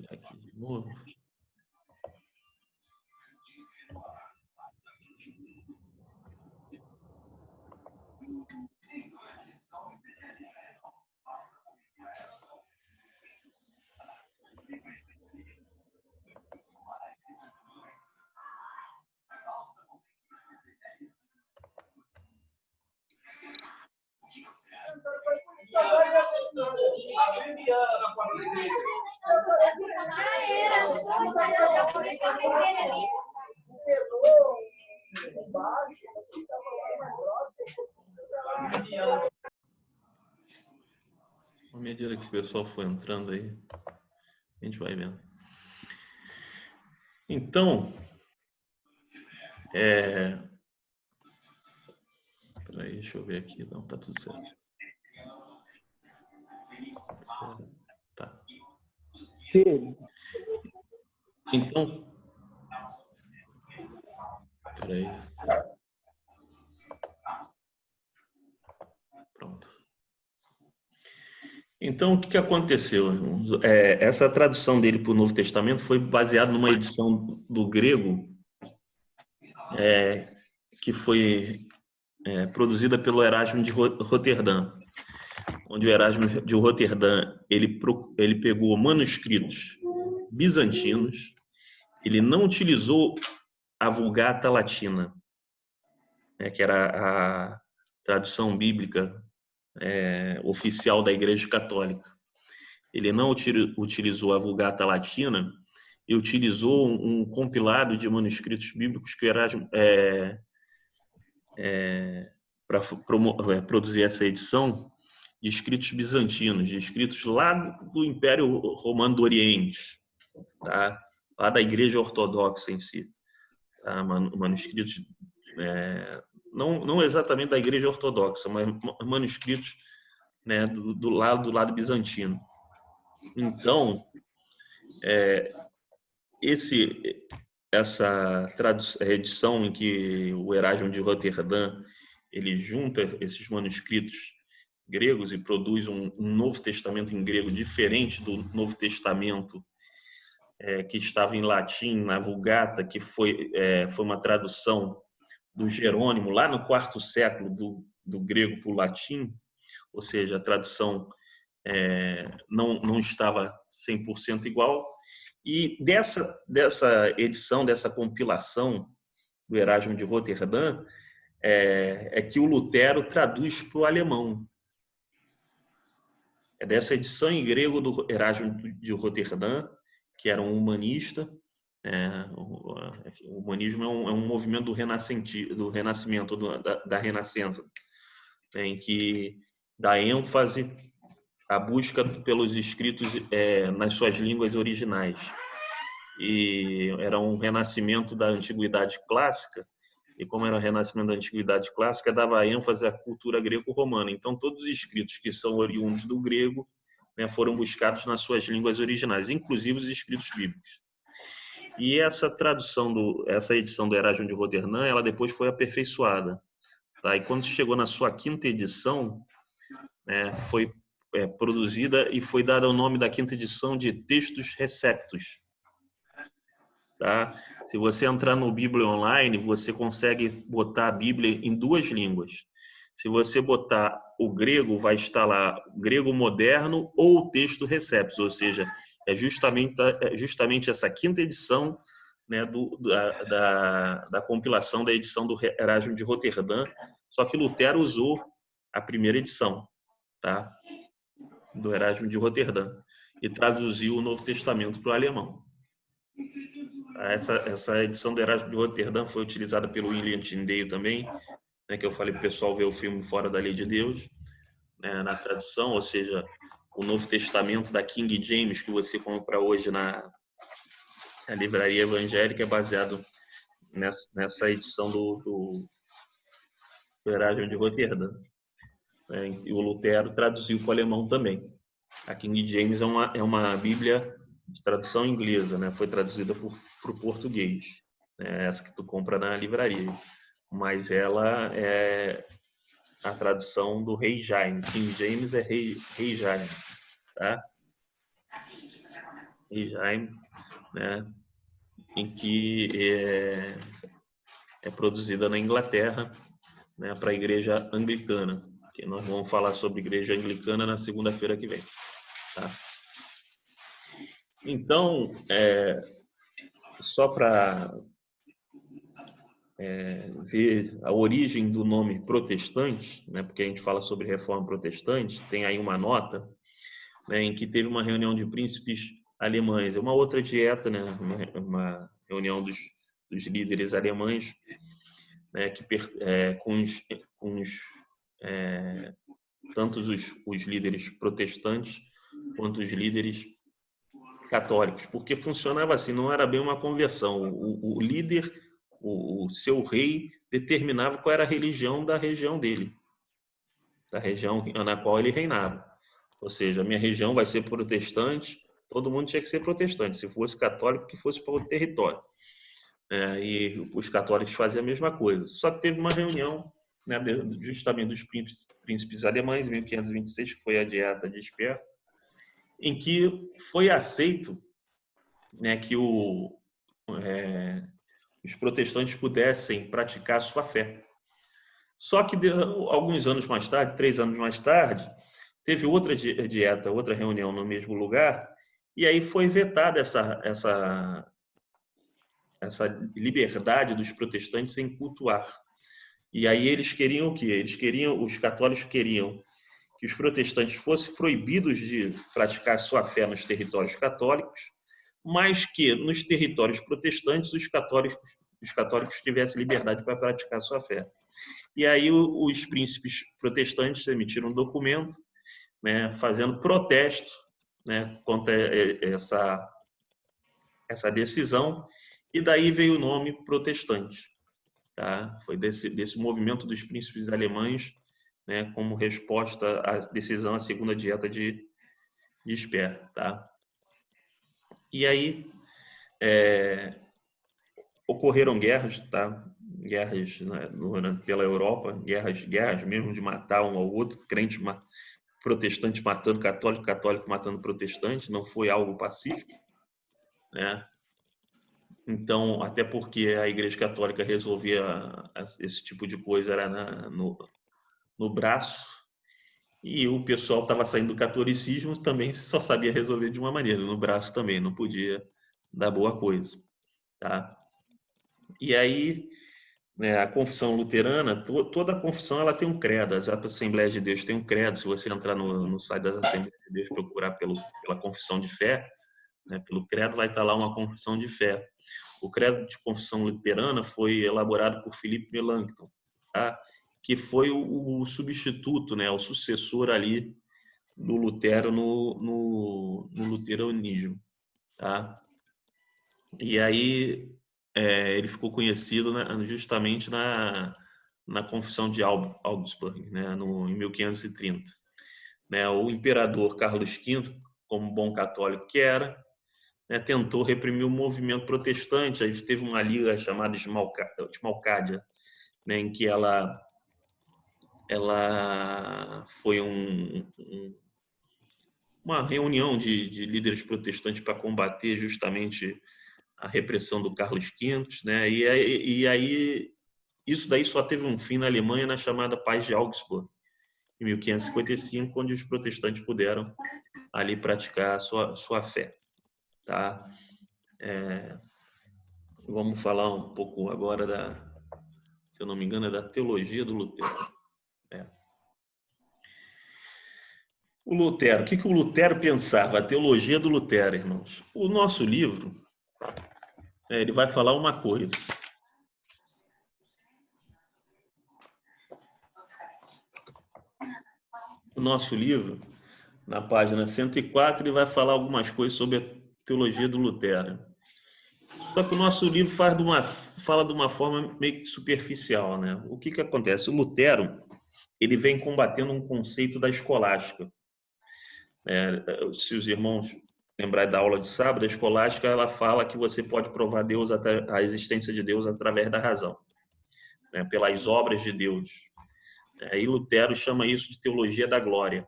Aqui de novo. À medida que o pessoal for entrando aí, a gente vai vendo. Então, peraí, deixa eu ver aqui. Não, tá tudo certo. Tá. Então, peraí. Pronto. Então, o que aconteceu? Essa tradução dele para o Novo Testamento foi baseada numa edição do grego que foi produzida pelo Erasmo de Roterdã, onde o Erasmo de Roterdã ele pegou manuscritos bizantinos, ele não utilizou a Vulgata Latina, que era a tradução bíblica oficial da Igreja Católica. Ele não utilizou a Vulgata Latina e utilizou um compilado de manuscritos bíblicos que o Erasmo para produzir essa edição, de escritos bizantinos, de escritos lá do Império Romano do Oriente, tá? Lá da Igreja Ortodoxa em si, tá? Manuscritos não exatamente da Igreja Ortodoxa, mas manuscritos, né, do lado bizantino. Então, essa edição em que o Erasmo de Roterdã ele junta esses manuscritos gregos e produz um Novo Testamento em grego diferente do Novo Testamento que estava em latim, na Vulgata, que foi uma tradução do Jerônimo lá no IV século do grego para o latim, ou seja, a tradução não estava 100% igual. E dessa edição, dessa compilação do Erasmo de Roterdã, é que o Lutero traduz para o alemão. É dessa edição em grego do Erasmo de Roterdã, que era um humanista. O humanismo é um movimento do renascimento, da renascença, em que dá ênfase à busca pelos escritos nas suas línguas originais. E era um renascimento da antiguidade clássica, e como era o renascimento da antiguidade clássica, dava ênfase à cultura greco-romana. Então, todos os escritos que são oriundos do grego, né, foram buscados nas suas línguas originais, inclusive os escritos bíblicos. E essa essa edição do Erasmo de Roterdã, ela depois foi aperfeiçoada, tá? E quando chegou na sua 5ª edição, né, foi produzida e foi dada o nome da 5ª edição de Textus Receptus. Tá? Se você entrar no Bíblia Online, você consegue botar a Bíblia em 2 línguas. Se você botar o grego, vai estar lá grego moderno ou texto receptus, ou seja, é justamente essa 5ª edição, né, da compilação da edição do Erasmo de Roterdã, só que Lutero usou a 1ª edição, tá? Do Erasmo de Roterdã e traduziu o Novo Testamento para o alemão. Essa edição do Erasmo de Roterdã foi utilizada pelo William Tyndale também, né, que eu falei para o pessoal ver o filme Fora da Lei de Deus, né, na tradução, ou seja, o Novo Testamento da King James que você compra hoje na livraria evangélica é baseado nessa edição do Erasmo de Roterdã. E o Lutero traduziu para o alemão também. A King James é uma Bíblia de tradução inglesa, né? Foi traduzida para o português, né? Essa que tu compra na livraria, mas ela é a tradução do Rei Jaime. King James é Rei Jaime, tá? Isheim, né, em que é produzida na Inglaterra, né, para a Igreja Anglicana, que nós vamos falar sobre Igreja Anglicana na segunda-feira que vem. Tá? Então, só para ver a origem do nome protestante, né, porque a gente fala sobre reforma protestante, tem aí uma nota, né, em que teve uma reunião de príncipes alemães, uma outra dieta, né, uma reunião dos líderes alemães, né, que, com tanto os líderes protestantes quanto os líderes católicos, porque funcionava assim, não era bem uma conversão. O líder, o seu rei, determinava qual era a religião da região dele, da região na qual ele reinava. Ou seja, a minha região vai ser protestante, todo mundo tinha que ser protestante. Se fosse católico, que fosse para o território. E os católicos faziam a mesma coisa. Só que teve uma reunião, né, justamente dos príncipes alemães, em 1526, que foi a Dieta de Speyer, em que foi aceito, né, que os protestantes pudessem praticar a sua fé. Só que alguns anos mais tarde, 3 anos mais tarde, teve outra dieta, outra reunião no mesmo lugar, e aí foi vetada essa liberdade dos protestantes em cultuar. E aí eles queriam o quê? Os católicos queriam que os protestantes fossem proibidos de praticar sua fé nos territórios católicos, mas que nos territórios protestantes os católicos tivessem liberdade para praticar sua fé. E aí os príncipes protestantes emitiram um documento, né, fazendo protesto, né, contra essa decisão, e daí veio o nome protestante. Tá? Foi desse movimento dos príncipes alemães, né, como resposta à decisão, à segunda dieta de Speer. Tá? E aí ocorreram guerras, tá? Guerras, né, pela Europa, guerras mesmo de matar um ao outro, crente protestante matando católico, católico matando protestante, não foi algo pacífico, né? Então, até porque a Igreja Católica resolvia esse tipo de coisa era no braço, e o pessoal estava saindo do catolicismo, também só sabia resolver de uma maneira, no braço também, não podia dar boa coisa, tá? E aí, né, a confissão luterana, toda a confissão ela tem um credo, as Assembleias de Deus têm um credo. Se você entrar no site das Assembleias de Deus, procurar pela confissão de fé, né, pelo credo, vai estar lá uma confissão de fé. O credo de confissão luterana foi elaborado por Philippe Melanchthon, tá? Que foi o substituto, né, o sucessor ali do Lutero no luteranismo, tá? E aí ele ficou conhecido, né, justamente na Confissão de Augsburg, né, em 1530. Né, o imperador Carlos V, como bom católico que era, né, tentou reprimir o movimento protestante. Aí teve uma liga chamada Schmalkádia, né, em que ela foi uma reunião de líderes protestantes para combater justamente a repressão do Carlos V, né? E aí isso daí só teve um fim na Alemanha na chamada Paz de Augsburg, em 1555, onde os protestantes puderam ali praticar a sua fé, tá? Vamos falar um pouco agora se eu não me engano, é da teologia do Lutero. O Lutero, o que o Lutero pensava? A teologia do Lutero, irmãos. O nosso livro, ele vai falar uma coisa. O nosso livro, na página 104, ele vai falar algumas coisas sobre a teologia do Lutero. Só que o nosso livro fala de uma forma meio que superficial, né? O que acontece? O Lutero, ele vem combatendo um conceito da escolástica. Se os irmãos lembrarem da aula de sábado, a escolástica ela fala que você pode provar a existência de Deus através da razão, né? Pelas obras de Deus. E Lutero chama isso de teologia da glória.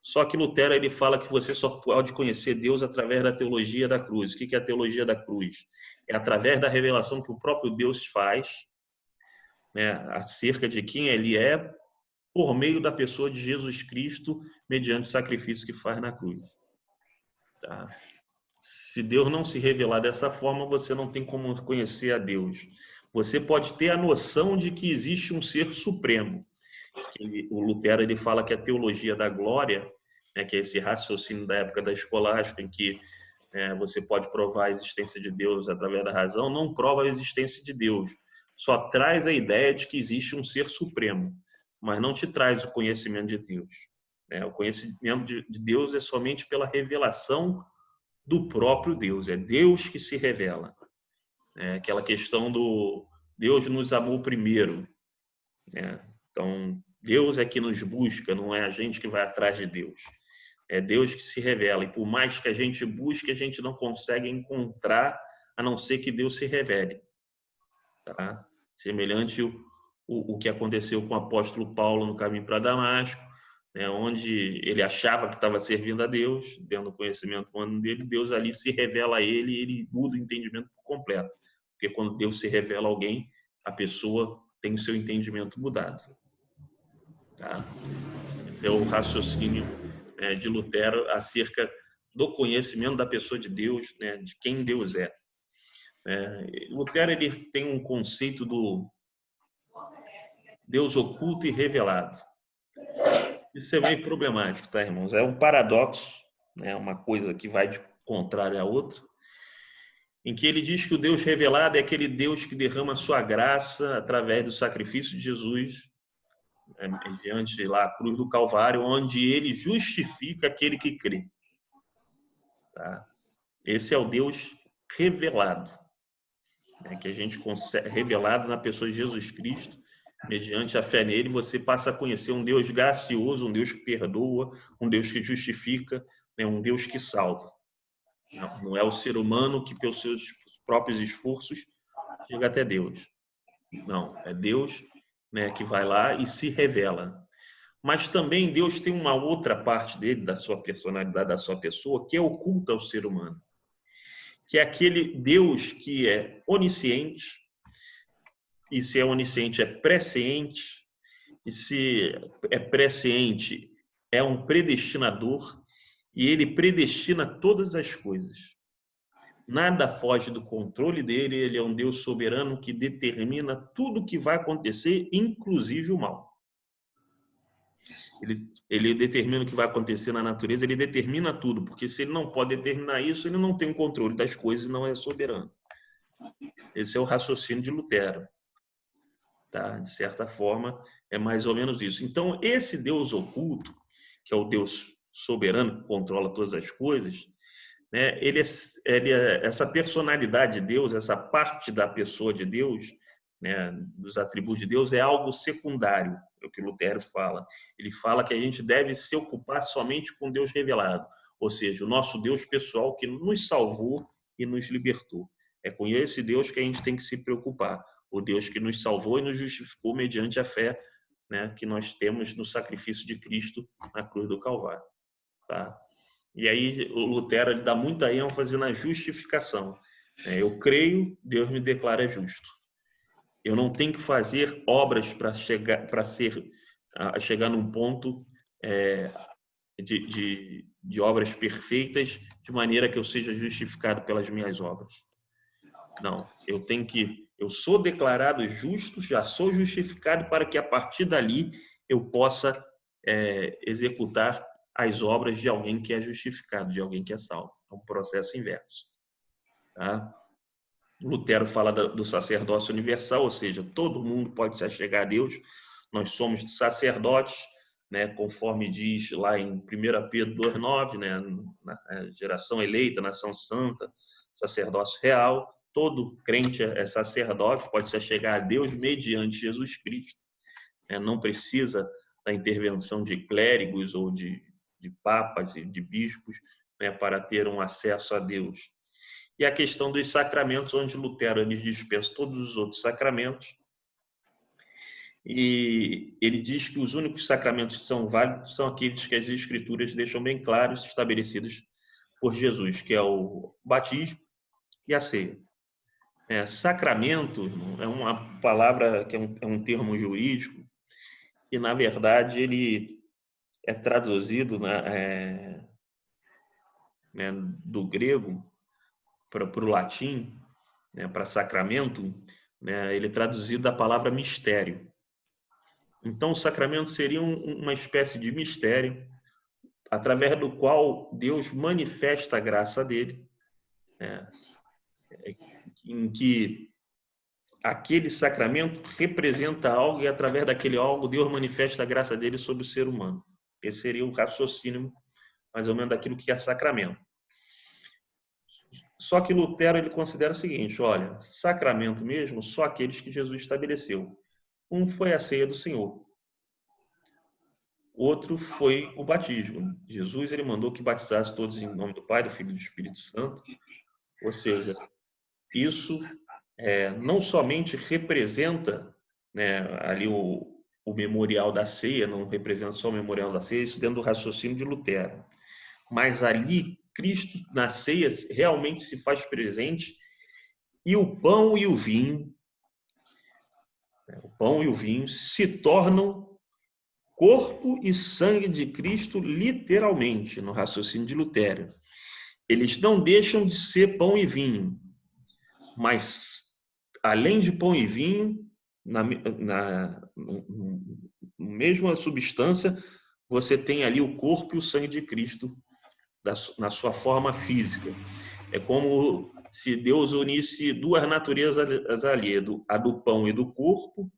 Só que Lutero ele fala que você só pode conhecer Deus através da teologia da cruz. O que é a teologia da cruz? É através da revelação que o próprio Deus faz, né, acerca de quem ele é, por meio da pessoa de Jesus Cristo, mediante o sacrifício que faz na cruz. Tá? Se Deus não se revelar dessa forma, você não tem como conhecer a Deus. Você pode ter a noção de que existe um ser supremo. O Lutero ele fala que a teologia da glória, né, que é esse raciocínio da época da escolástica, em que você pode provar a existência de Deus através da razão, não prova a existência de Deus. Só traz a ideia de que existe um ser supremo, mas não te traz o conhecimento de Deus. O conhecimento de Deus é somente pela revelação do próprio Deus. É Deus que se revela. Aquela questão do Deus nos amou primeiro. Então, Deus é que nos busca, não é a gente que vai atrás de Deus. É Deus que se revela. E por mais que a gente busque, a gente não consegue encontrar, a não ser que Deus se revele. Tá? Semelhante o que aconteceu com o apóstolo Paulo no caminho para Damasco, onde ele achava que estava servindo a Deus, dentro do conhecimento humano dele, Deus ali se revela a ele e ele muda o entendimento por completo. Porque quando Deus se revela a alguém, a pessoa tem o seu entendimento mudado. Tá? Esse é o raciocínio de Lutero acerca do conhecimento da pessoa de Deus, de quem Deus é. Lutero ele tem um conceito do Deus oculto e revelado. Isso é meio problemático, tá, irmãos? É um paradoxo, uma coisa que vai de contrária à outra, em que ele diz que o Deus revelado é aquele Deus que derrama a sua graça através do sacrifício de Jesus, mediante lá a cruz do Calvário, onde ele justifica aquele que crê. Tá? Esse é o Deus revelado, que a gente consegue, revelado na pessoa de Jesus Cristo. Mediante a fé nele, você passa a conhecer um Deus gracioso, um Deus que perdoa, um Deus que justifica, um Deus que salva. Não é o ser humano que, pelos seus próprios esforços, chega até Deus. Não, é Deus que vai lá e se revela. Mas também Deus tem uma outra parte dele, da sua personalidade, da sua pessoa, que é oculta ao ser humano. Que é aquele Deus que é onisciente, e se é onisciente é presciente, e se é presciente é um predestinador, e ele predestina todas as coisas. Nada foge do controle dele, ele é um Deus soberano que determina tudo o que vai acontecer, inclusive o mal. Ele determina o que vai acontecer na natureza, ele determina tudo, porque se ele não pode determinar isso, ele não tem o controle das coisas e não é soberano. Esse é o raciocínio de Lutero. Tá? De certa forma, é mais ou menos isso. Então, esse Deus oculto, que é o Deus soberano, que controla todas as coisas, essa personalidade de Deus, essa parte da pessoa de Deus, dos atributos de Deus, é algo secundário, é o que Lutero fala. Ele fala que a gente deve se ocupar somente com Deus revelado, ou seja, o nosso Deus pessoal que nos salvou e nos libertou. É com esse Deus que a gente tem que se preocupar, o Deus que nos salvou e nos justificou mediante a fé que nós temos no sacrifício de Cristo na cruz do Calvário. Tá? E aí o Lutero ele dá muita ênfase na justificação. Eu creio, Deus me declara justo. Eu não tenho que fazer obras para chegar num ponto de obras perfeitas, de maneira que eu seja justificado pelas minhas obras. Não, eu sou declarado justo, já sou justificado para que a partir dali eu possa executar as obras de alguém que é justificado, de alguém que é salvo. É um processo inverso. Tá? Lutero fala do sacerdócio universal, ou seja, todo mundo pode se achegar a Deus. Nós somos sacerdotes, conforme diz lá em 1 Pedro 2,9, na geração eleita, nação santa, sacerdócio real. Todo crente é sacerdote, pode se achegar a Deus mediante Jesus Cristo. Não precisa da intervenção de clérigos ou de papas e de bispos para ter um acesso a Deus. E a questão dos sacramentos, onde Lutero dispensa todos os outros sacramentos E ele diz que os únicos sacramentos que são válidos são aqueles que as Escrituras deixam bem claros, estabelecidos por Jesus, que é o batismo e a ceia. Sacramento é uma palavra que é um termo jurídico e, na verdade, ele é traduzido do grego para o latim, para sacramento, ele é traduzido da palavra mistério. Então, o sacramento seria uma espécie de mistério através do qual Deus manifesta a graça dele, em que aquele sacramento representa algo e, através daquele algo, Deus manifesta a graça dele sobre o ser humano. Esse seria o raciocínio, mais ou menos, daquilo que é sacramento. Só que Lutero ele considera o seguinte: olha, sacramento mesmo, só aqueles que Jesus estabeleceu. Um foi a ceia do Senhor. Outro foi o batismo. Jesus ele mandou que batizasse todos em nome do Pai, do Filho e do Espírito Santo. Ou seja, isso não somente representa ali o memorial da ceia, não representa só o memorial da ceia, isso dentro do raciocínio de Lutero. Mas ali, Cristo na ceia realmente se faz presente e o pão e o vinho se tornam corpo e sangue de Cristo, literalmente, no raciocínio de Lutero. Eles não deixam de ser pão e vinho, mas, além de pão e vinho, na mesma substância, você tem ali o corpo e o sangue de Cristo na sua forma física. É como se Deus unisse duas naturezas ali, a do pão e do corpo,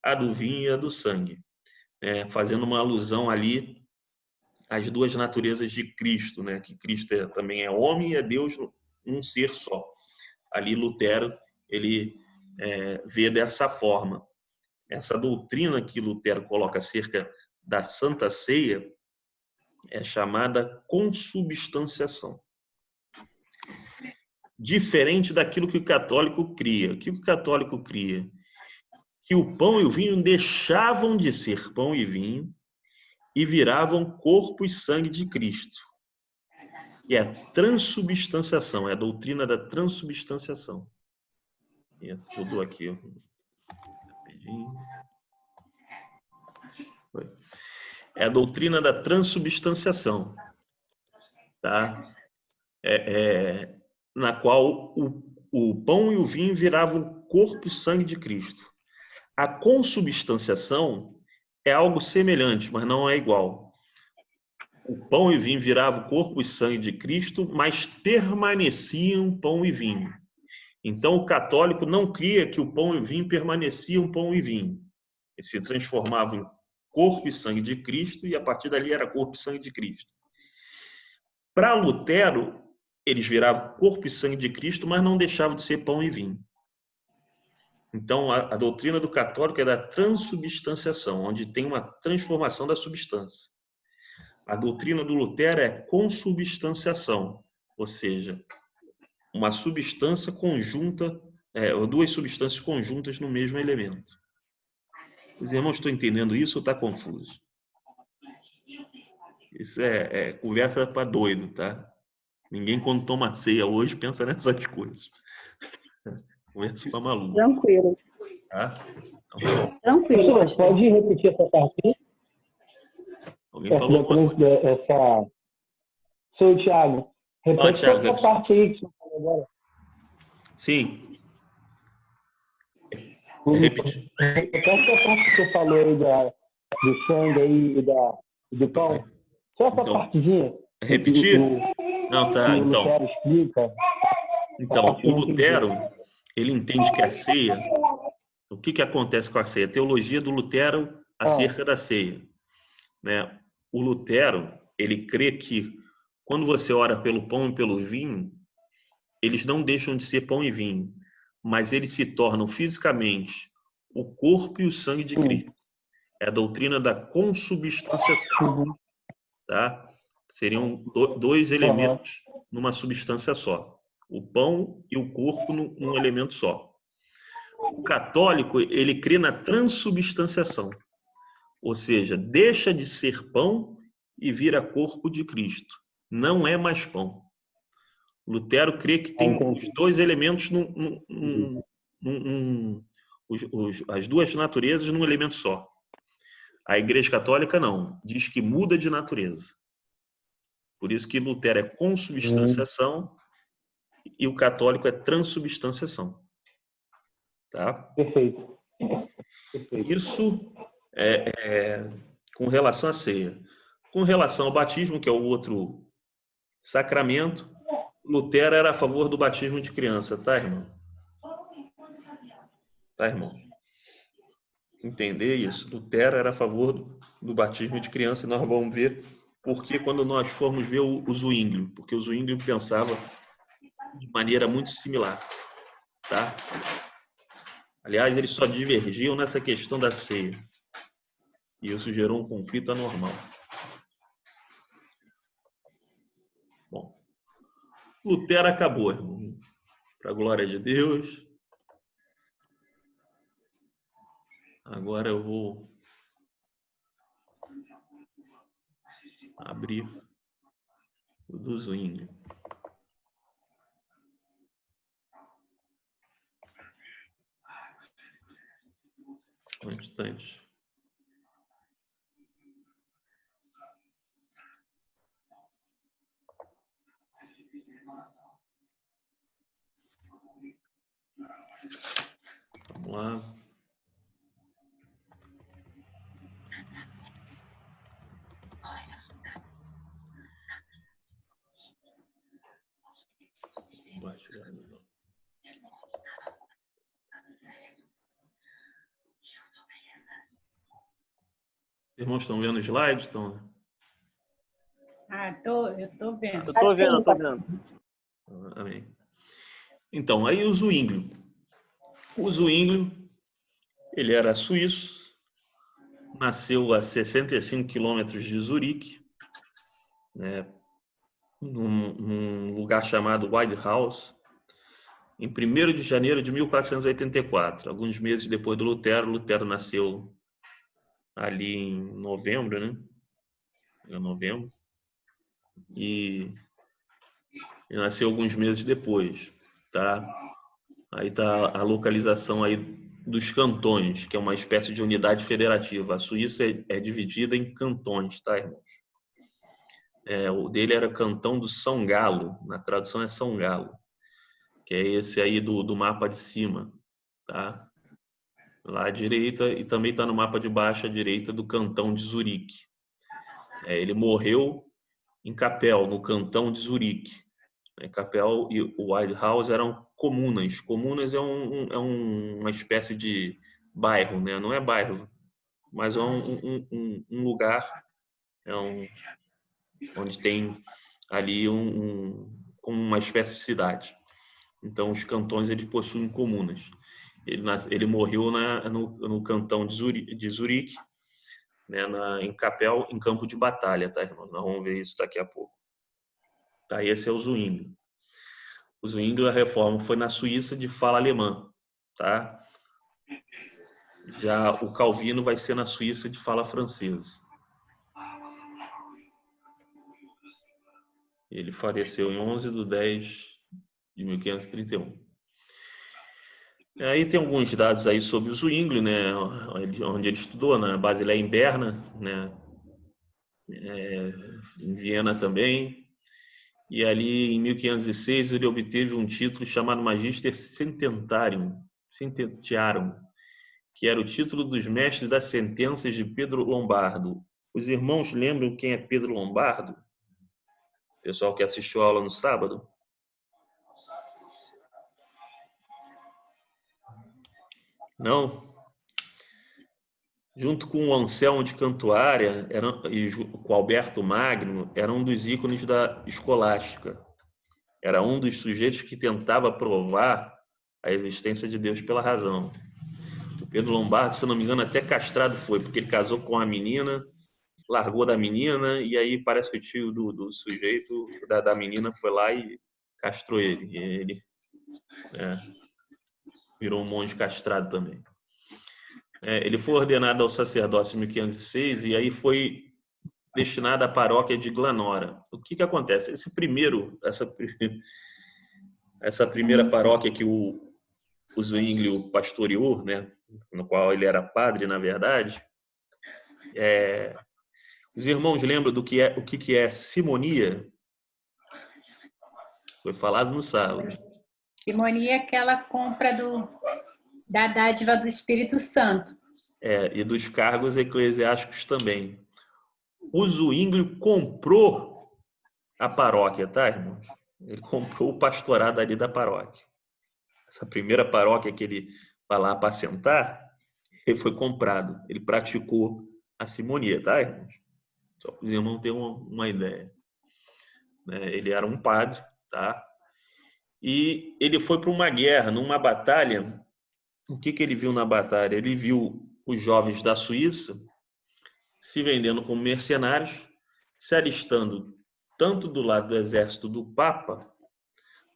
a do vinho e a do sangue. Fazendo uma alusão ali às duas naturezas de Cristo, que Cristo também é homem e é Deus, um ser só. Ali Lutero ele vê dessa forma. Essa doutrina que Lutero coloca acerca da Santa Ceia é chamada consubstanciação. Diferente daquilo que o católico cria. O que o católico cria? Que o pão e o vinho deixavam de ser pão e vinho e viravam corpo e sangue de Cristo. E é a transubstanciação, é a doutrina da transubstanciação. Mudou aqui. Rapidinho. É a doutrina da transubstanciação, tá? Na qual o pão e o vinho viravam corpo e sangue de Cristo. A consubstanciação é algo semelhante, mas não é igual. O pão e o vinho viravam corpo e sangue de Cristo, mas permaneciam pão e vinho. Então, o católico não cria que o pão e o vinho permaneciam pão e vinho. Eles se transformavam em corpo e sangue de Cristo e, a partir dali, era corpo e sangue de Cristo. Para Lutero, eles viravam corpo e sangue de Cristo, mas não deixavam de ser pão e vinho. Então, a doutrina do católico é da transubstanciação, onde tem uma transformação da substância. A doutrina do Lutero é consubstanciação, ou seja, uma substância conjunta, duas substâncias conjuntas no mesmo elemento. Os irmãos estão entendendo isso ou está confuso? Isso é conversa para doido, tá? Ninguém, quando toma ceia hoje, pensa nessas coisas. Conversa para maluco. Tranquilo. Tá? Então, tranquilo. Pode repetir essa parte? Alguém falou alguma coisa? Sou o Thiago. Repete Thiago, essa parte aí que você falou agora. Sim. Repete essa parte que você falou aí do sangue aí e do pão. Só essa partezinha. Repetir? Não, tá. Então. O Lutero explica. Então, o Lutero, ele entende que a ceia, o que acontece com a ceia? A teologia do Lutero acerca da ceia. O Lutero, ele crê que quando você ora pelo pão e pelo vinho, eles não deixam de ser pão e vinho, mas eles se tornam fisicamente o corpo e o sangue de Cristo. É a doutrina da consubstanciação. Tá? Seriam dois elementos numa substância só. O pão e o corpo num elemento só. O católico, ele crê na transubstanciação, ou seja, deixa de ser pão e vira corpo de Cristo. Não é mais pão. Lutero crê que tem os dois elementos, as duas naturezas num elemento só. A Igreja Católica não, diz que muda de natureza. Por isso que Lutero é consubstanciação e o católico é transubstanciação. Tá? Perfeito. Isso com relação à ceia. Com relação ao batismo, que é o outro sacramento, Lutero era a favor do batismo de criança, tá, irmão? Tá, irmão? Entender isso. Lutero era a favor do batismo de criança, e nós vamos ver porque quando nós formos ver o Zwinglio, porque o Zwinglio pensava de maneira muito similar, tá? Aliás, eles só divergiam nessa questão da ceia. E isso gerou um conflito anormal. Bom, Lutero acabou, irmão. Para a glória de Deus. Agora eu vou abrir o do Zwinglio. Um instante. Vamos lá. Os irmãos estão vendo os slides? Estão? Eu tô vendo. Eu tô vendo. Amém. Então, aí o Zwinglio. O Zwinglio, ele era suíço, nasceu a 65 quilômetros de Zurique, né, num lugar chamado White House, em 1º de janeiro de 1484, alguns meses depois do Lutero. Lutero nasceu ali em novembro, né? Em novembro. E nasceu alguns meses depois, tá? Aí tá a localização aí dos cantões, que é uma espécie de unidade federativa. A Suíça é dividida em cantões, tá, irmãos? O dele era Cantão do São Galo, na tradução é São Galo, que é esse aí do mapa de cima, tá? Lá à direita, e também está no mapa de baixo à direita do Cantão de Zurique. Ele morreu em Capel, no Cantão de Zurique. Capel e o White House eram comunas. Comunas é uma espécie de bairro, né? Não é bairro, mas é um lugar onde tem ali uma espécie de cidade. Então, os cantões eles possuem comunas. Ele morreu no Cantão de Zurique, né? Em Capel, em campo de batalha, tá, irmão? Nós vamos ver isso daqui a pouco. Tá, esse é o Zwinglio. O Zwinglio, a reforma foi na Suíça de fala alemã, tá? Já o Calvino vai ser na Suíça de fala francesa. Ele faleceu em 11/10/1531. Aí tem alguns dados aí sobre o Zwinglio, né? Onde ele estudou, na Basileia em Berna, né? Em Viena também. E ali, em 1506, ele obteve um título chamado Magister Sententiarum, que era o título dos mestres das sentenças de Pedro Lombardo. Os irmãos lembram quem é Pedro Lombardo? Pessoal que assistiu a aula no sábado? Não? Junto com o Anselmo de Cantuária e com o Alberto Magno, era um dos ícones da escolástica. Era um dos sujeitos que tentava provar a existência de Deus pela razão. O Pedro Lombardo, se não me engano, até castrado foi, porque ele casou com a menina, largou da menina, e aí parece que o tio do sujeito, da menina, foi lá e castrou ele. virou um monge castrado também. Ele foi ordenado ao sacerdócio em 1506 e aí foi destinado à paróquia de Glanora. O que acontece? Essa primeira paróquia que o Zwinglio pastoreou, né, no qual ele era padre, na verdade, os irmãos lembram o que é simonia? Foi falado no sábado. Simonia é aquela compra da dádiva do Espírito Santo. E dos cargos eclesiásticos também. O Zwinglio comprou a paróquia, tá, irmão? Ele comprou o pastorado ali da paróquia. Essa primeira paróquia que ele vai lá apacentar, ele foi comprado. Ele praticou a simonia, tá, irmãos? Só para os irmãos terem uma ideia. Ele era um padre, tá? E ele foi para uma guerra, numa batalha. O que ele viu na batalha? Ele viu os jovens da Suíça se vendendo como mercenários, se alistando tanto do lado do exército do Papa,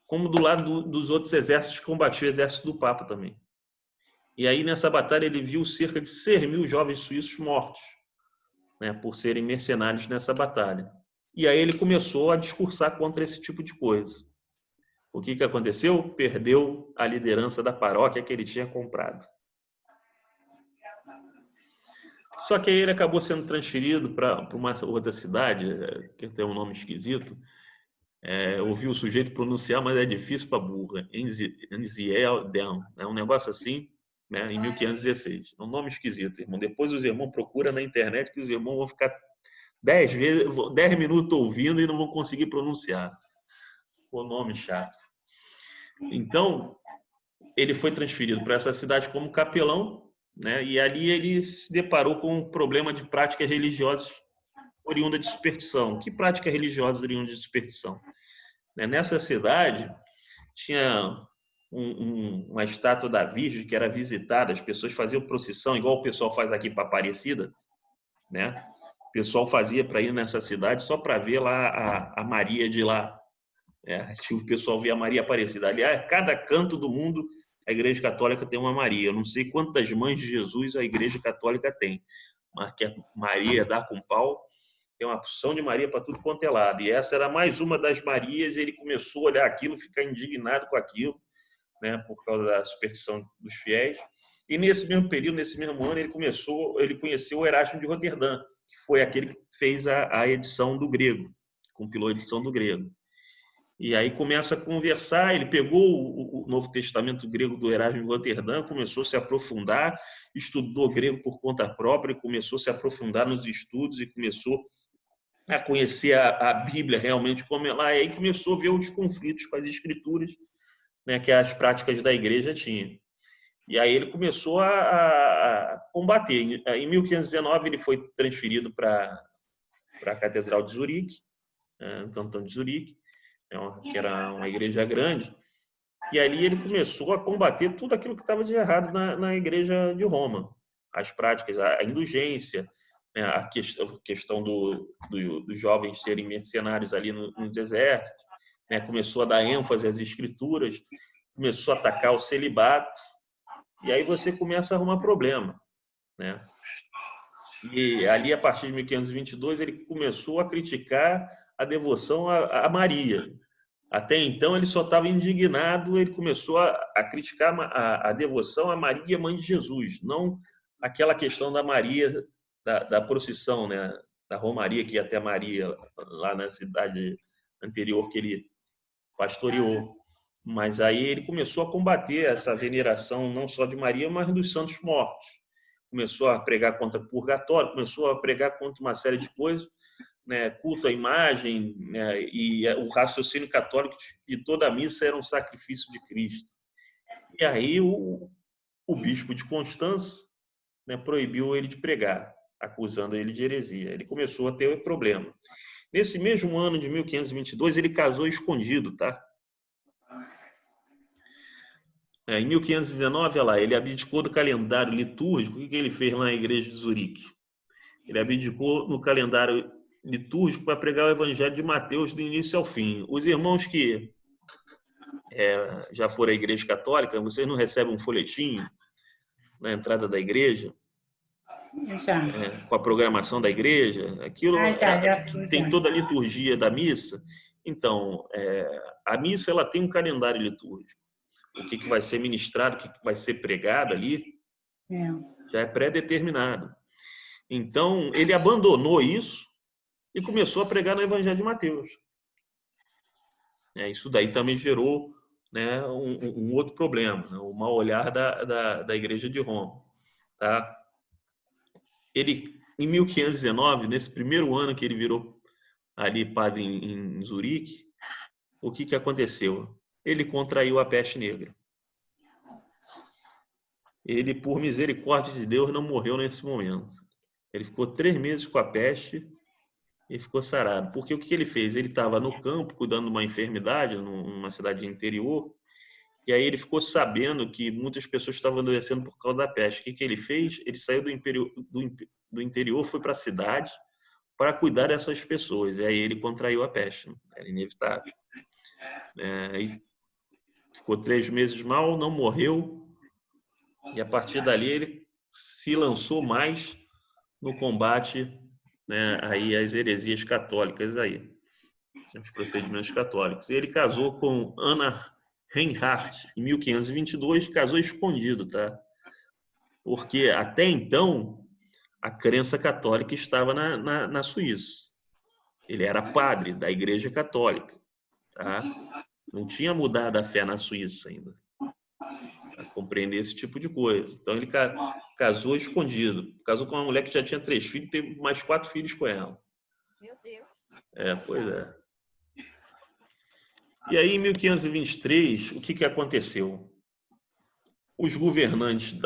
como do lado dos outros exércitos que combatiam o exército do Papa também. E aí, nessa batalha, ele viu cerca de 6.000 jovens suíços mortos, né, por serem mercenários nessa batalha. E aí ele começou a discursar contra esse tipo de coisa. O que aconteceu? Perdeu a liderança da paróquia que ele tinha comprado. Só que aí ele acabou sendo transferido para uma outra cidade, que tem um nome esquisito. Ouvi o sujeito pronunciar, mas é difícil para burra. Enzielden, é um negócio assim, né, em 1516. É um nome esquisito, irmão. Depois os irmãos procuram na internet que os irmãos vão ficar 10 minutos ouvindo e não vão conseguir pronunciar. O nome chato. Então, ele foi transferido para essa cidade como capelão, né? E ali ele se deparou com um problema de práticas religiosas oriunda de superstição. Que práticas religiosas oriundas de superstição? Nessa cidade, tinha uma estátua da Virgem que era visitada, as pessoas faziam procissão, igual o pessoal faz aqui para Aparecida, né? O pessoal fazia para ir nessa cidade só para ver lá a Maria de lá. O pessoal via a Maria Aparecida. Aliás, cada canto do mundo a Igreja Católica tem uma Maria. Eu não sei quantas mães de Jesus a Igreja Católica tem, mas que a Maria dá com pau, tem uma porção de Maria para tudo quanto é lado. E essa era mais uma das Marias, e ele começou a olhar aquilo, ficar indignado com aquilo, né, por causa da superstição dos fiéis. E nesse mesmo período, nesse mesmo ano, ele conheceu o Erasmo de Roterdã, que foi aquele que fez a edição do grego, compilou a edição do grego. E aí começa a conversar, ele pegou o Novo Testamento grego do Erasmo de Roterdã, começou a se aprofundar, estudou grego por conta própria, começou a se aprofundar nos estudos e começou a conhecer a Bíblia realmente como ela é, e começou a ver os conflitos com as escrituras, né, que as práticas da igreja tinham. E aí ele começou a combater. Em 1519 ele foi transferido para a Catedral de Zurique, no cantão de Zurique, que era uma igreja grande, e ali ele começou a combater tudo aquilo que estava de errado na igreja de Roma. As práticas, a indulgência, né, a questão dos jovens serem mercenários ali nos exércitos, né, começou a dar ênfase às escrituras, começou a atacar o celibato, e aí você começa a arrumar problema, né? E ali, a partir de 1522, ele começou a criticar a devoção a Maria. Até então, ele só estava indignado, ele começou a criticar a devoção a Maria, mãe de Jesus, não aquela questão da Maria, da procissão, né? Da Romaria que ia até Maria, lá na cidade anterior que ele pastoreou. Mas aí ele começou a combater essa veneração não só de Maria, mas dos santos mortos. Começou a pregar contra o purgatório, começou a pregar contra uma série de coisas, né, culto à imagem, né, e o raciocínio católico de que toda a missa era um sacrifício de Cristo. E aí o bispo de Constança, né, proibiu ele de pregar, acusando ele de heresia. Ele começou a ter problema. Nesse mesmo ano de 1522, ele casou escondido, tá? Em 1519, olha lá, ele abdicou do calendário litúrgico. O que ele fez lá na igreja de Zurique? Ele abdicou no calendário litúrgico para pregar o evangelho de Mateus do início ao fim. Os irmãos que já foram à igreja católica, vocês não recebem um folhetim na entrada da igreja? Já. Com a programação da igreja? Aquilo Já. tem toda a liturgia da missa. Então, a missa ela tem um calendário litúrgico. O que vai ser ministrado, o que vai ser pregado ali, já é pré-determinado. Então, ele abandonou isso e começou a pregar no Evangelho de Mateus. Isso daí também gerou, né, um outro problema, né, o mau olhar da Igreja de Roma. Tá? Ele, em 1519, nesse primeiro ano que ele virou ali padre em Zurique, o que aconteceu? Ele contraiu a peste negra. Ele, por misericórdia de Deus, não morreu nesse momento. Ele ficou 3 meses com a peste e ficou sarado. Porque o que ele fez? Ele estava no campo, cuidando de uma enfermidade, numa cidade interior, e aí ele ficou sabendo que muitas pessoas estavam adoecendo por causa da peste. O que ele fez? Ele saiu do interior, foi para a cidade para cuidar dessas pessoas. E aí ele contraiu a peste. Era inevitável. Aí ficou 3 meses mal, não morreu. E a partir dali ele se lançou mais no combate, né, aí às heresias católicas aí, os procedimentos católicos. E ele casou com Ana Reinhardt em 1522, casou escondido, tá? Porque até então a crença católica estava na Suíça. Ele era padre da Igreja Católica, tá? Não tinha mudado a fé na Suíça ainda, para compreender esse tipo de coisa. Então ele casou escondido. Casou com uma mulher que já tinha 3 filhos, teve mais 4 filhos com ela. Meu Deus. Pois é. E aí, em 1523, o que aconteceu? Os governantes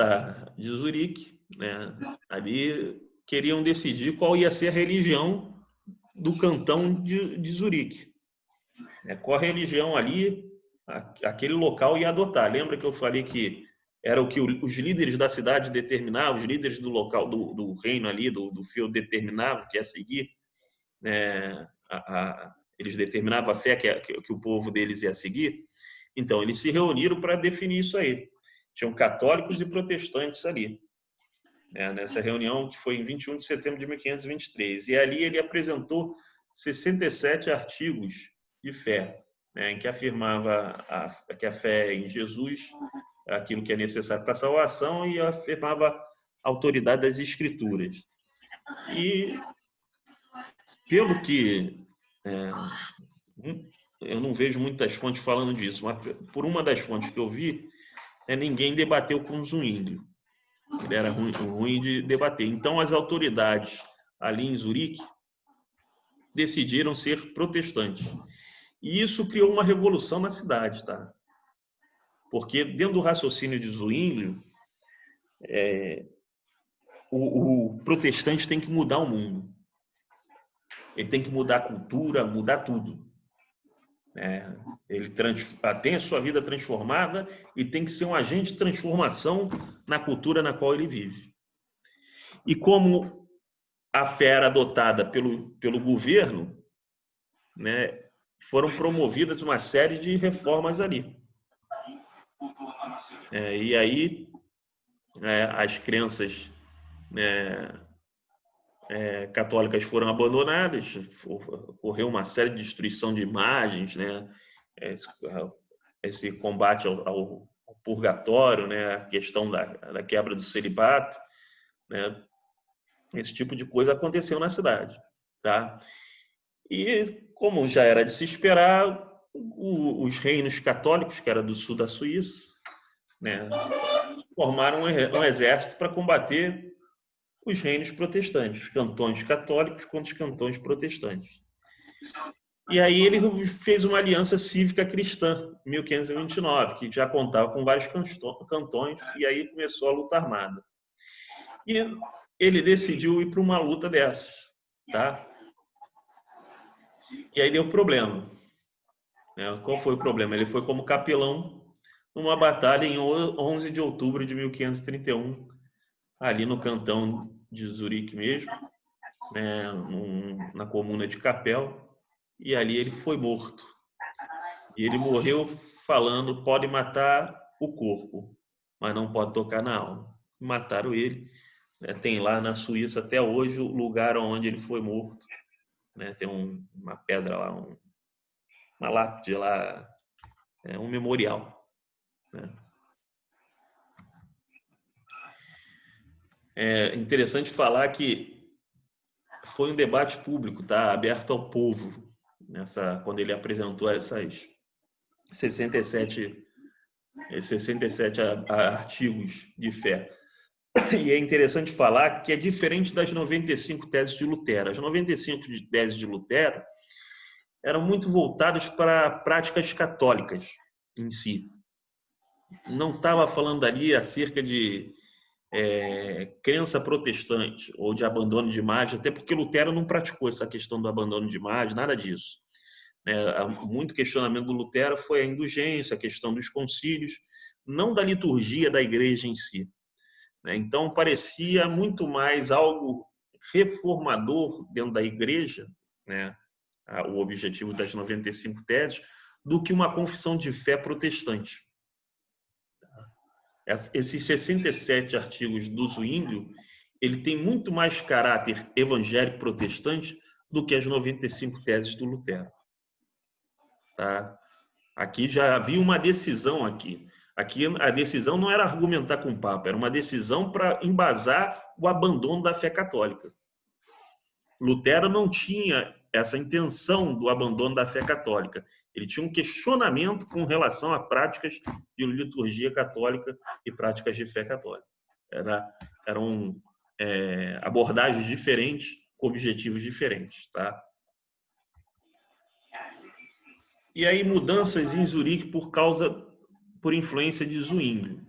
de Zurique, né, ali queriam decidir qual ia ser a religião do cantão de Zurique. Qual religião ali aquele local ia adotar. Lembra que eu falei que era o que os líderes da cidade determinavam, os líderes do local, do reino ali, do feudo determinavam que ia seguir, eles determinavam a fé que o povo deles ia seguir. Então, eles se reuniram para definir isso aí. Tinham católicos e protestantes ali, nessa reunião que foi em 21 de setembro de 1523. E ali ele apresentou 67 artigos de fé, em que afirmava que a fé em Jesus é aquilo que é necessário para a salvação e afirmava a autoridade das Escrituras. E, pelo que... eu não vejo muitas fontes falando disso, mas por uma das fontes que eu vi, ninguém debateu com o Zwingli. Ele era ruim de debater. Então, as autoridades ali em Zurique decidiram ser protestantes. E isso criou uma revolução na cidade, tá? Porque dentro do raciocínio de Zwingli, o protestante tem que mudar o mundo. Ele tem que mudar a cultura, mudar tudo. Ele tem a sua vida transformada e tem que ser um agente de transformação na cultura na qual ele vive. E como a fé era adotada pelo governo, foram promovidas uma série de reformas ali. E aí as crenças católicas foram abandonadas, ocorreu uma série de destruição de imagens, esse combate ao purgatório, a questão da quebra do celibato, esse tipo de coisa aconteceu na cidade, tá? E como já era de se esperar, os reinos católicos, que era do sul da Suíça, formaram um exército para combater os reinos protestantes, os cantões católicos contra os cantões protestantes. E aí ele fez uma aliança cívica cristã, em 1529, que já contava com vários cantões, e aí começou a luta armada. E ele decidiu ir para uma luta dessas, tá? E aí deu problema. Qual foi o problema? Ele foi como capelão numa batalha em 11 de outubro de 1531, ali no cantão de Zurique mesmo, na comuna de Capel, e ali ele foi morto. E ele morreu falando, pode matar o corpo, mas não pode tocar na alma. Mataram ele. Tem lá na Suíça até hoje o lugar onde ele foi morto. Tem uma pedra lá, uma lápide lá, um memorial. É interessante falar que foi um debate público, tá? Aberto ao povo, quando ele apresentou essas 67 artigos de fé. E é interessante falar que é diferente das 95 teses de Lutero. As 95 teses de Lutero eram muito voltadas para práticas católicas em si. Não estava falando ali acerca de crença protestante ou de abandono de imagem, até porque Lutero não praticou essa questão do abandono de imagem, nada disso. Muito questionamento do Lutero foi a indulgência, a questão dos concílios, não da liturgia da igreja em si. Então, parecia muito mais algo reformador dentro da igreja, o objetivo das 95 teses, do que uma confissão de fé protestante. Esses 67 artigos do Zwinglio, ele tem muito mais caráter evangélico protestante do que as 95 teses do Lutero. Tá? Aqui já havia uma decisão aqui. Aqui a decisão não era argumentar com o Papa, era uma decisão para embasar o abandono da fé católica. Lutero não tinha essa intenção do abandono da fé católica. Ele tinha um questionamento com relação a práticas de liturgia católica e práticas de fé católica. Eram abordagens diferentes, com objetivos diferentes. Tá? E aí mudanças em Zurique por influência de Zwinglio.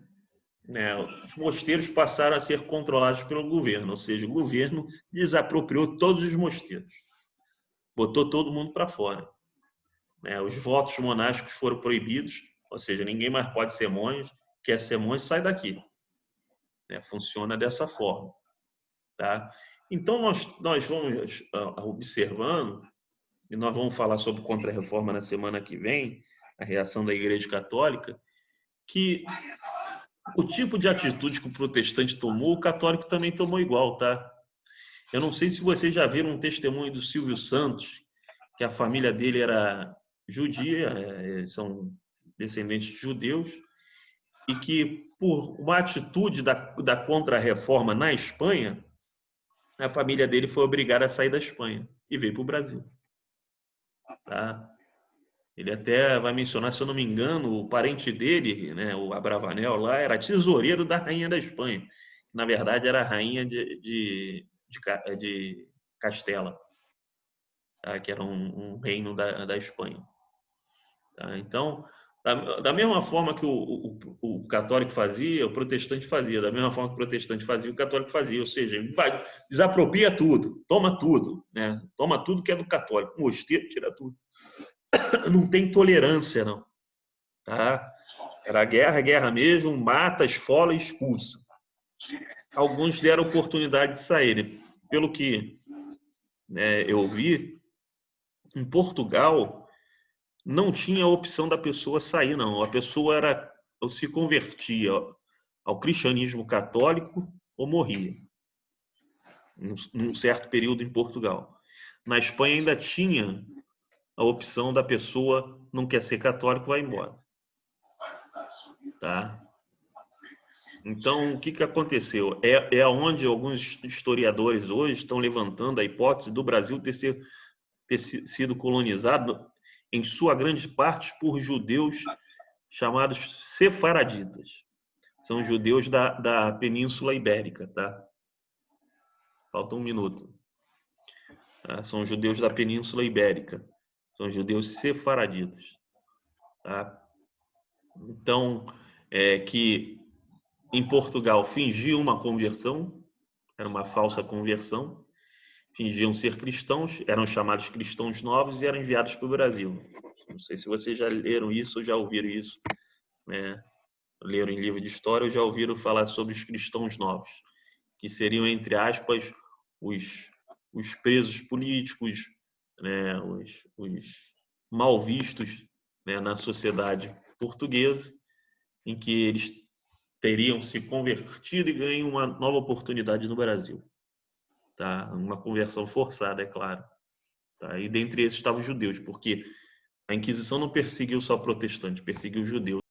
Os mosteiros passaram a ser controlados pelo governo, ou seja, o governo desapropriou todos os mosteiros, botou todo mundo para fora. Os votos monásticos foram proibidos, ou seja, ninguém mais pode ser monge, quer ser monge, sai daqui. Funciona dessa forma. Tá? Então, nós vamos observando, e nós vamos falar sobre Contra-Reforma na semana que vem, a reação da Igreja Católica, que o tipo de atitude que o protestante tomou, o católico também tomou igual, tá? Eu não sei se vocês já viram um testemunho do Silvio Santos, que a família dele era judia, são descendentes de judeus, e que por uma atitude da Contra-Reforma na Espanha, a família dele foi obrigada a sair da Espanha e veio para o Brasil. Tá? Ele até vai mencionar, se eu não me engano, o parente dele, o Abravanel lá, era tesoureiro da rainha da Espanha. Na verdade, era a rainha de Castela, tá? Que era um reino da Espanha. Tá? Então, da mesma forma que o católico fazia, o protestante fazia. Da mesma forma que o protestante fazia, o católico fazia. Ou seja, desapropria tudo, toma tudo. Toma tudo que é do católico. Mosteiro, tira tudo. Não tem tolerância, não. Tá? Era guerra mesmo, mata, esfola e expulsa. Alguns deram oportunidade de saírem. Pelo que eu vi, em Portugal, não tinha a opção da pessoa sair, não. A pessoa se convertia ao cristianismo católico ou morria. Num certo período em Portugal. Na Espanha ainda tinha a opção da pessoa não quer ser católico, vai embora. Tá? Então, o que aconteceu? É onde alguns historiadores hoje estão levantando a hipótese do Brasil ter sido colonizado, em sua grande parte, por judeus chamados sefaraditas. São judeus da Península Ibérica. Tá? Falta um minuto. Tá? São judeus da Península Ibérica. São judeus sefaraditas. Tá? Então, que em Portugal fingiam uma conversão, era uma falsa conversão, fingiam ser cristãos, eram chamados cristãos novos e eram enviados para o Brasil. Não sei se vocês já leram isso ou já ouviram isso, leram em livro de história ou já ouviram falar sobre os cristãos novos, que seriam, entre aspas, os presos políticos, os mal vistos, na sociedade portuguesa, em que eles teriam se convertido e ganho uma nova oportunidade no Brasil. Tá? Uma conversão forçada, é claro. Tá? E dentre esses estavam os judeus, porque a Inquisição não perseguiu só protestantes, perseguiu os judeus.